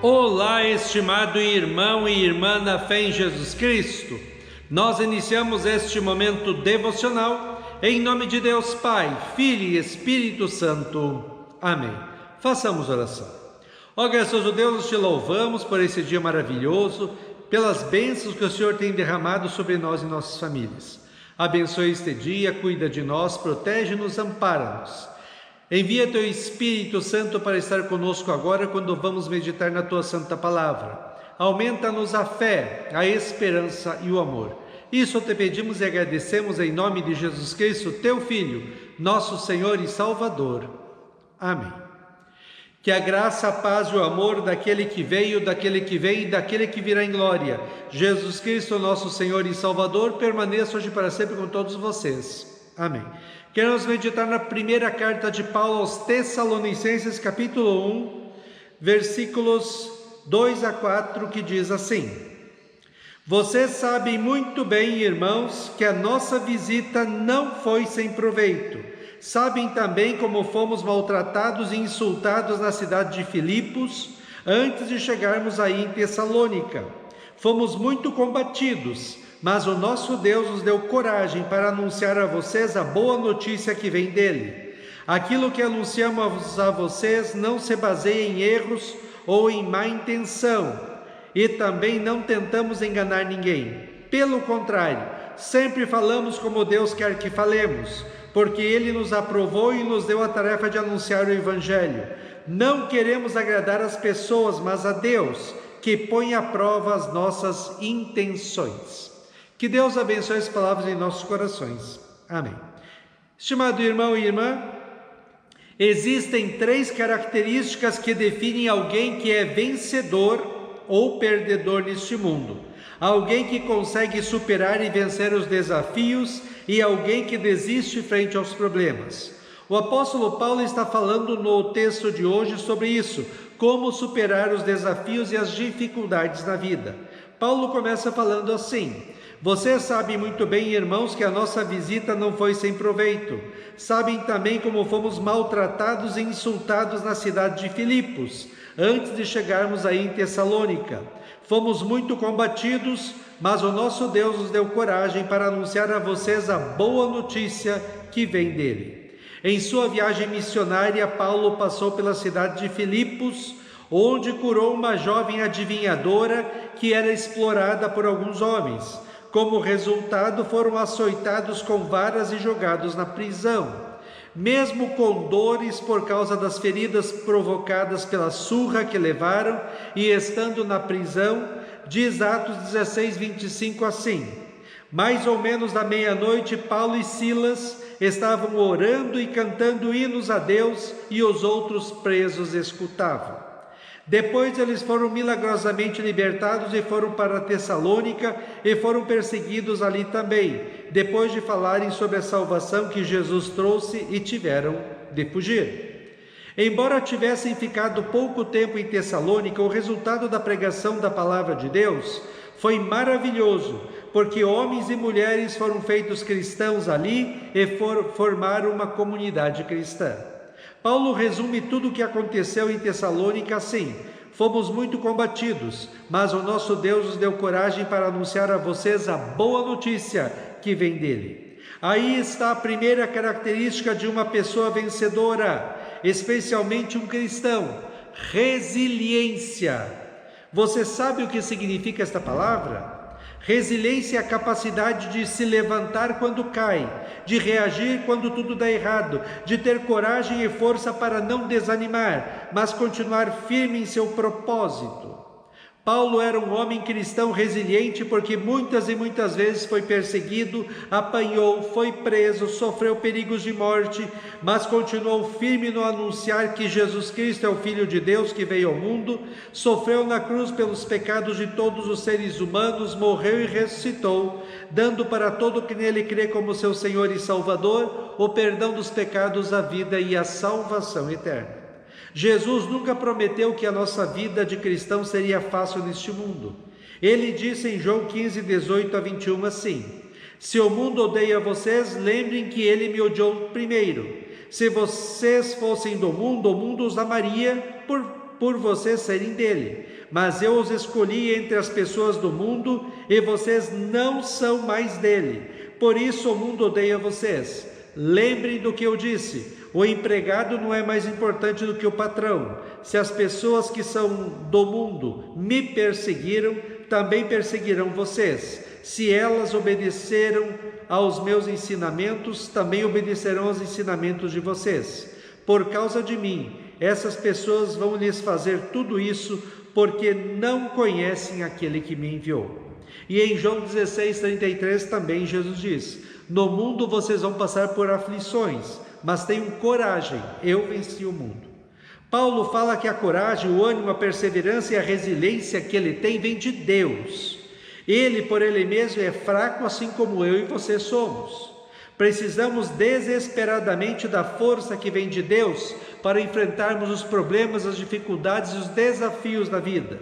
Olá, estimado irmão e irmã na fé em Jesus Cristo. Nós iniciamos este momento devocional em nome de Deus Pai, Filho e Espírito Santo. Amém. Façamos oração. Ó gracioso Deus, te louvamos por esse dia maravilhoso, pelas bênçãos que o Senhor tem derramado sobre nós e nossas famílias. Abençoe este dia, cuida de nós, protege-nos, ampara-nos. Envia Teu Espírito Santo para estar conosco agora quando vamos meditar na Tua Santa Palavra. Aumenta-nos a fé, a esperança e o amor. Isso te pedimos e agradecemos em nome de Jesus Cristo, Teu Filho, nosso Senhor e Salvador. Amém. Que a graça, a paz e o amor daquele que veio, daquele que vem e daquele que virá em glória, Jesus Cristo, nosso Senhor e Salvador, permaneça hoje para sempre com todos vocês. Amém. Queremos meditar na primeira carta de Paulo aos Tessalonicenses, capítulo 1, versículos 2 a 4, que diz assim: Vocês sabem muito bem, irmãos, que a nossa visita não foi sem proveito. Sabem também como fomos maltratados e insultados na cidade de Filipos, antes de chegarmos aí em Tessalônica. Fomos muito combatidos, mas o nosso Deus nos deu coragem para anunciar a vocês a boa notícia que vem dele. Aquilo que anunciamos a vocês não se baseia em erros ou em má intenção, e também não tentamos enganar ninguém. Pelo contrário, sempre falamos como Deus quer que falemos, porque Ele nos aprovou e nos deu a tarefa de anunciar o Evangelho. Não queremos agradar as pessoas, mas a Deus, que põe à prova as nossas intenções. Que Deus abençoe as palavras em nossos corações. Amém. Estimado irmão e irmã, existem 3 características que definem alguém que é vencedor ou perdedor neste mundo. Alguém que consegue superar e vencer os desafios e alguém que desiste frente aos problemas. O apóstolo Paulo está falando no texto de hoje sobre isso, como superar os desafios e as dificuldades na vida. Paulo começa falando assim: Vocês sabem muito bem, irmãos, que a nossa visita não foi sem proveito. Sabem também como fomos maltratados e insultados na cidade de Filipos, antes de chegarmos aí em Tessalônica. Fomos muito combatidos, mas o nosso Deus nos deu coragem para anunciar a vocês a boa notícia que vem dele. Em sua viagem missionária, Paulo passou pela cidade de Filipos, onde curou uma jovem adivinhadora que era explorada por alguns homens. Como resultado, foram açoitados com varas e jogados na prisão. Mesmo com dores por causa das feridas provocadas pela surra que levaram e estando na prisão, diz Atos 16, 25 assim: Mais ou menos da meia-noite, Paulo e Silas estavam orando e cantando hinos a Deus e os outros presos escutavam. Depois eles foram milagrosamente libertados e foram para Tessalônica e foram perseguidos ali também, depois de falarem sobre a salvação que Jesus trouxe e tiveram de fugir. Embora tivessem ficado pouco tempo em Tessalônica, o resultado da pregação da palavra de Deus foi maravilhoso, porque homens e mulheres foram feitos cristãos ali e formaram uma comunidade cristã. Paulo resume tudo o que aconteceu em Tessalônica assim: Fomos muito combatidos, mas o nosso Deus nos deu coragem para anunciar a vocês a boa notícia que vem dele. Aí está a primeira característica de uma pessoa vencedora, especialmente um cristão: resiliência. Você sabe o que significa esta palavra? Resiliência é a capacidade de se levantar quando cai, de reagir quando tudo dá errado, de ter coragem e força para não desanimar, mas continuar firme em seu propósito. Paulo era um homem cristão resiliente porque muitas e muitas vezes foi perseguido, apanhou, foi preso, sofreu perigos de morte, mas continuou firme no anunciar que Jesus Cristo é o Filho de Deus que veio ao mundo, sofreu na cruz pelos pecados de todos os seres humanos, morreu e ressuscitou, dando para todo que nele crê como seu Senhor e Salvador o perdão dos pecados, a vida e a salvação eterna. Jesus nunca prometeu que a nossa vida de cristão seria fácil neste mundo. Ele disse em João 15, 18 a 21 assim: Se o mundo odeia vocês, lembrem que ele me odiou primeiro. Se vocês fossem do mundo, o mundo os amaria por vocês serem dele. mas eu os escolhi entre as pessoas do mundo e vocês não são mais dele. Por isso o mundo odeia vocês. Lembrem do que eu disse: o empregado não é mais importante do que o patrão. Se as pessoas que são do mundo me perseguiram, também perseguirão vocês. Se elas obedeceram aos meus ensinamentos, também obedecerão aos ensinamentos de vocês. Por causa de mim, essas pessoas vão lhes fazer tudo isso, porque não conhecem aquele que me enviou. E em João 16:33 também Jesus diz: no mundo vocês vão passar por aflições, mas tenham coragem, eu venci o mundo. Paulo fala que a coragem, o ânimo, a perseverança e a resiliência que ele tem vem de Deus. Ele, por ele mesmo, é fraco, assim como eu e você somos. Precisamos desesperadamente da força que vem de Deus para enfrentarmos os problemas, as dificuldades e os desafios da vida.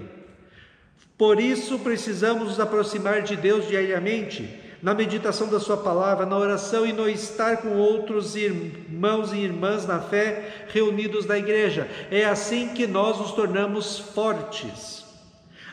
Por isso, precisamos nos aproximar de Deus diariamente, na meditação da sua palavra, na oração e no estar com outros irmãos e irmãs na fé reunidos na igreja. É assim que nós nos tornamos fortes.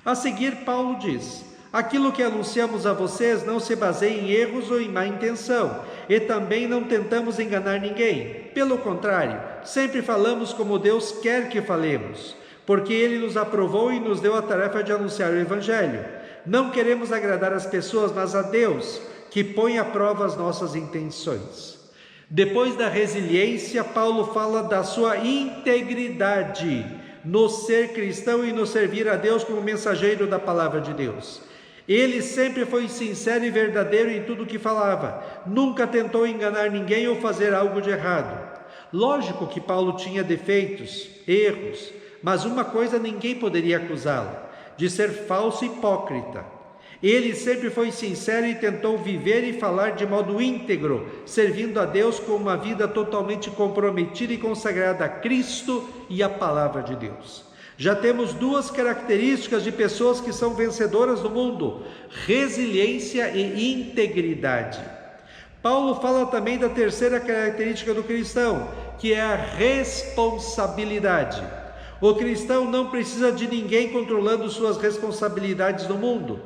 A seguir, Paulo diz: aquilo que anunciamos a vocês não se baseia em erros ou em má intenção, e também não tentamos enganar ninguém. Pelo contrário, sempre falamos como Deus quer que falemos, porque Ele nos aprovou e nos deu a tarefa de anunciar o Evangelho. Não queremos agradar as pessoas, mas a Deus, que põe à prova as nossas intenções. Depois da resiliência, Paulo fala da sua integridade no ser cristão e no servir a Deus como mensageiro da palavra de Deus. Ele sempre foi sincero e verdadeiro em tudo que falava, nunca tentou enganar ninguém ou fazer algo de errado. Lógico que Paulo tinha defeitos, erros, mas uma coisa ninguém poderia acusá-lo: de ser falso e hipócrita. Ele sempre foi sincero e tentou viver e falar de modo íntegro, servindo a Deus com uma vida totalmente comprometida e consagrada a Cristo e a palavra de Deus. Já temos duas características de pessoas que são vencedoras no mundo: resiliência e integridade. Paulo fala também da terceira característica do cristão, que é a responsabilidade. O cristão não precisa de ninguém controlando suas responsabilidades no mundo,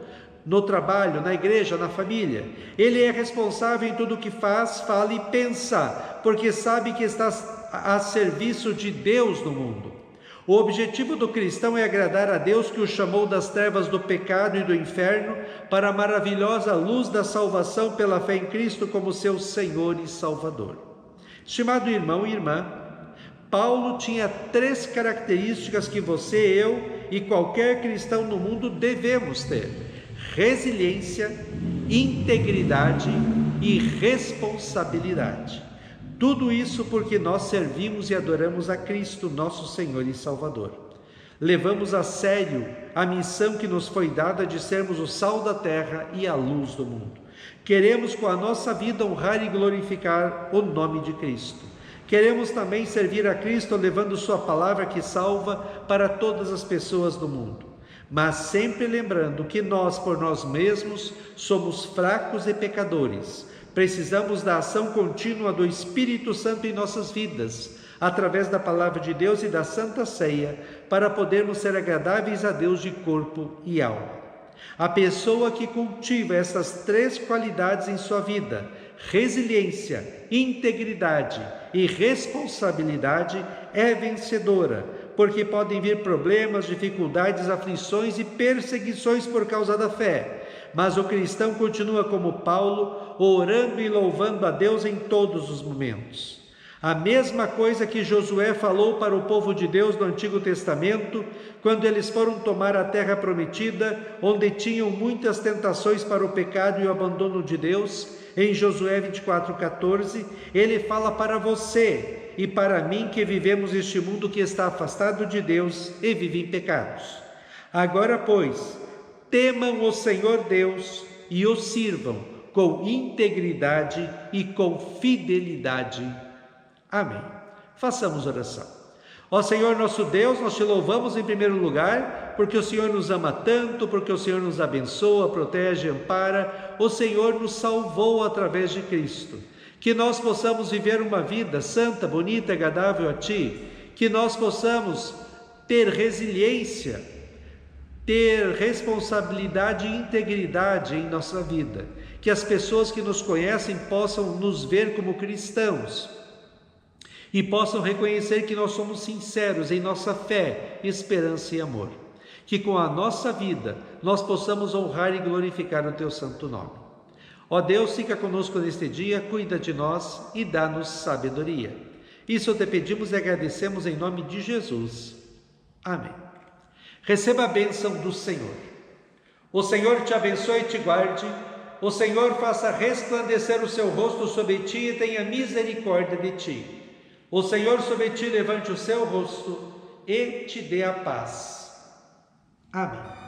no trabalho, na igreja, na família. Ele é responsável em tudo o que faz, fala e pensa, porque sabe que está a serviço de Deus no mundo. O objetivo do cristão é agradar a Deus, que o chamou das trevas do pecado e do inferno para a maravilhosa luz da salvação pela fé em Cristo como seu Senhor e Salvador. Estimado irmão e irmã, Paulo tinha 3 características que você, eu e qualquer cristão no mundo devemos ter: resiliência, integridade e responsabilidade. Tudo isso porque nós servimos e adoramos a Cristo, nosso Senhor e Salvador. Levamos a sério a missão que nos foi dada de sermos o sal da terra e a luz do mundo. Queremos com a nossa vida honrar e glorificar o nome de Cristo. Queremos também servir a Cristo levando sua palavra que salva para todas as pessoas do mundo. Mas sempre lembrando que nós, por nós mesmos, somos fracos e pecadores. Precisamos da ação contínua do Espírito Santo em nossas vidas, através da palavra de Deus e da Santa Ceia, para podermos ser agradáveis a Deus de corpo e alma. A pessoa que cultiva essas 3 qualidades em sua vida, resiliência, integridade e responsabilidade, é vencedora, porque podem vir problemas, dificuldades, aflições e perseguições por causa da fé. Mas o cristão continua como Paulo, orando e louvando a Deus em todos os momentos. A mesma coisa que Josué falou para o povo de Deus no Antigo Testamento, quando eles foram tomar a terra prometida, onde tinham muitas tentações para o pecado e o abandono de Deus. Em Josué 24:14, ele fala para você e para mim que vivemos este mundo que está afastado de Deus e vive em pecados. Agora, pois, temam o Senhor Deus e o sirvam com integridade e com fidelidade. Amém. Façamos oração. Ó Senhor nosso Deus, nós te louvamos em primeiro lugar, porque o Senhor nos ama tanto, porque o Senhor nos abençoa, protege, ampara. O Senhor nos salvou através de Cristo. Que nós possamos viver uma vida santa, bonita, agradável a Ti. Que nós possamos ter resiliência, ter responsabilidade e integridade em nossa vida, que as pessoas que nos conhecem possam nos ver como cristãos e possam reconhecer que nós somos sinceros em nossa fé, esperança e amor. Que com a nossa vida nós possamos honrar e glorificar o Teu santo nome. Ó Deus, fica conosco neste dia, cuida de nós e dá-nos sabedoria. Isso te pedimos e agradecemos em nome de Jesus. Amém. Receba a bênção do Senhor. O Senhor te abençoe e te guarde. O Senhor faça resplandecer o seu rosto sobre ti e tenha misericórdia de ti. O Senhor sobre ti levante o seu rosto e te dê a paz. Amém.